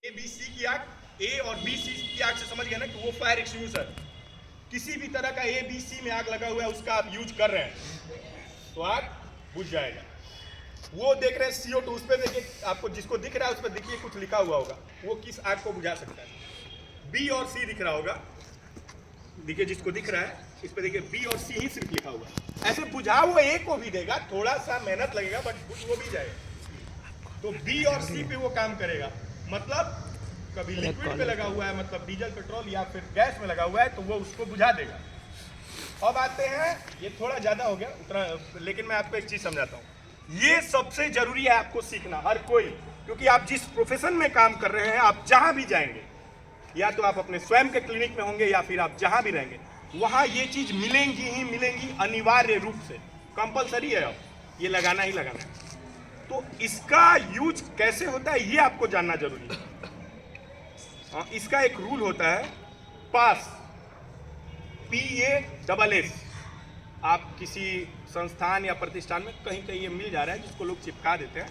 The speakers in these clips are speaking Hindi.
ए बी सी की आग, ए और बी सी की आग से समझ गए ना कि वो फायर एक्सटिंग्विशर। किसी भी तरह का ए बी सी में आग लगा हुआ है उसका आप यूज कर रहे हैं तो आग बुझ जाएगा। वो देख रहे हैं CO2, उस पर देखिए, आपको जिसको दिख रहा है उस पर देखिए कुछ लिखा हुआ होगा, वो किस आग को बुझा सकता है। बी और सी दिख रहा होगा, देखिए जिसको दिख रहा है इस पर देखिए बी और सी ही सिर्फ लिखा हुआ है। ऐसे बुझा वो ए को भी देगा, थोड़ा सा मेहनत लगेगा बट बुझ वो भी जाएगा। तो बी और सी पे वो काम करेगा। मतलब कभी लिक्विड पे लगा हुआ है, मतलब डीजल पेट्रोल या फिर गैस में लगा हुआ है तो वो उसको बुझा देगा। अब आते हैं, ये थोड़ा ज्यादा हो गया उतना, लेकिन मैं आपको एक चीज समझाता हूँ। ये सबसे जरूरी है आपको सीखना, हर कोई, क्योंकि आप जिस प्रोफेशन में काम कर रहे हैं, आप जहां भी जाएंगे, या तो आप अपने स्वयं के क्लिनिक में होंगे या फिर आप जहां भी रहेंगे, वहां ये चीज मिलेंगी ही मिलेंगी, अनिवार्य रूप से कंपलसरी है, ये लगाना ही लगाना है। तो इसका यूज कैसे होता है ये आपको जानना जरूरी है। इसका एक रूल होता है, पास, PASS। आप किसी संस्थान या प्रतिष्ठान में कहीं कहीं ये मिल जा रहा है जिसको लोग चिपका देते हैं।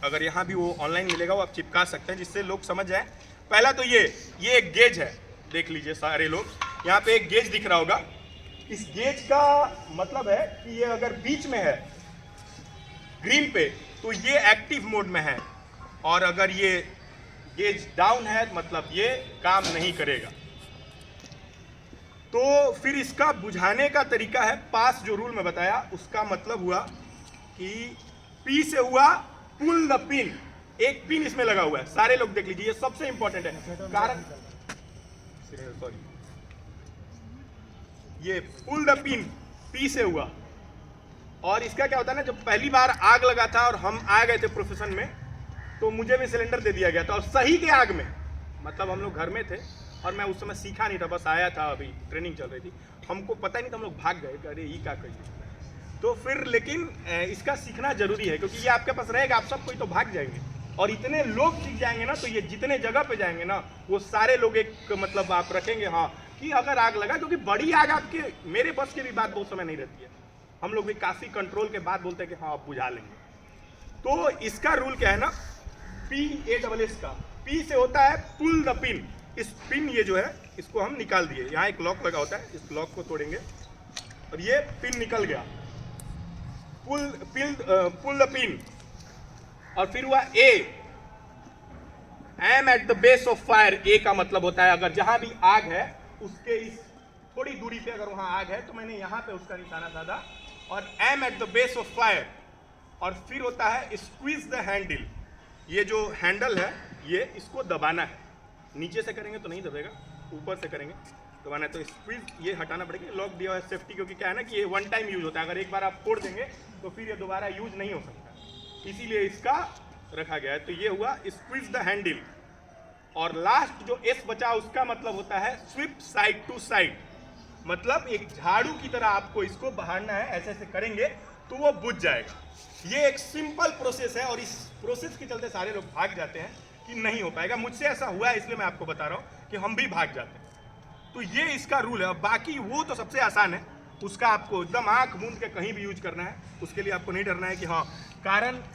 अगर यहाँ भी वो ऑनलाइन मिलेगा, वो आप चिपका सकते हैं जिससे लोग समझ जाए। पहला तो ये एक गेज है, देख लीजिए सारे लोग, यहाँ पे एक गेज दिख रहा होगा। इस गेज का मतलब है कि ये अगर बीच में है ग्रीन पे तो ये एक्टिव मोड में है, और अगर ये गेज डाउन है मतलब ये काम नहीं करेगा। तो फिर इसका बुझाने का तरीका है, पास जो रूल में बताया उसका मतलब हुआ कि P से हुआ पुल द पिन। एक पिन इसमें लगा हुआ है, सारे लोग देख लीजिए, ये सबसे इंपॉर्टेंट है। कारण सॉरी, ये पुल द पिन P से हुआ। और इसका क्या होता है ना, जब पहली बार आग लगा था और हम आ गए थे प्रोफेशन में, तो मुझे भी सिलेंडर दे दिया गया था, और सही के आग में, मतलब हम लोग घर में थे और मैं उस समय सीखा नहीं था, बस आया था, अभी ट्रेनिंग चल रही थी, हमको पता ही नहीं था, हम लोग भाग गए, अरे ये क्या करिए। तो फिर लेकिन इसका सीखना जरूरी है, क्योंकि ये आपके पास रहेगा, आप सब कोई तो भाग जाएंगे, और इतने लोग सीख जाएंगे ना, तो ये जितने जगह पे जाएंगे ना, वो सारे लोग एक मतलब आप रखेंगे हाँ कि अगर आग लगा, क्योंकि बड़ी आग आपके, मेरे बस की भी बात बहुत समय नहीं रहती है, हम लोग भी काफी कंट्रोल के बाद बोलते हैं कि हाँ आप बुझा लेंगे। तो इसका रूल क्या है ना, PASS का, P से होता है पुल द पिन। इस पिन, ये जो है इसको हम निकाल दिए, यहाँ एक लॉक लगा होता है, इस लॉक को तोड़ेंगे और ये पिन निकल गया, पुल द पिन। और फिर हुआ A, aim at the base of fire. A का मतलब होता है अगर जहां भी आग है उसके इस थोड़ी दूरी पे अगर वहां आग है तो मैंने यहां पे उसका निशाना साधा, और aim at the base of fire. और फिर होता है स्क्वीज द हैंडल। ये जो हैंडल है ये इसको दबाना है, नीचे से करेंगे तो नहीं दबेगा, ऊपर से करेंगे दबाना है, तो स्क्वीज ये हटाना पड़ेगा। लॉक दिया हुआ है सेफ्टी, क्योंकि क्या है ना कि ये वन टाइम यूज होता है, अगर एक बार आप फोड़ देंगे तो फिर ये दोबारा यूज नहीं हो सकता, इसीलिए इसका रखा गया है। तो ये हुआ स्क्वीज द हैंडल। और लास्ट जो S बचा उसका मतलब होता है स्विप साइड टू साइड, मतलब एक झाड़ू की तरह आपको इसको बहारना है, ऐसे ऐसे करेंगे तो वो बुझ जाएगा। ये एक सिंपल प्रोसेस है, और इस प्रोसेस के चलते सारे लोग भाग जाते हैं कि नहीं हो पाएगा। मुझसे ऐसा हुआ है, इसलिए मैं आपको बता रहा हूं कि हम भी भाग जाते हैं। तो ये इसका रूल है। बाकी वो तो सबसे आसान है, उसका आपको एकदम आंख मूंद के कहीं भी यूज करना है, उसके लिए आपको नहीं डरना है कि हाँ कारण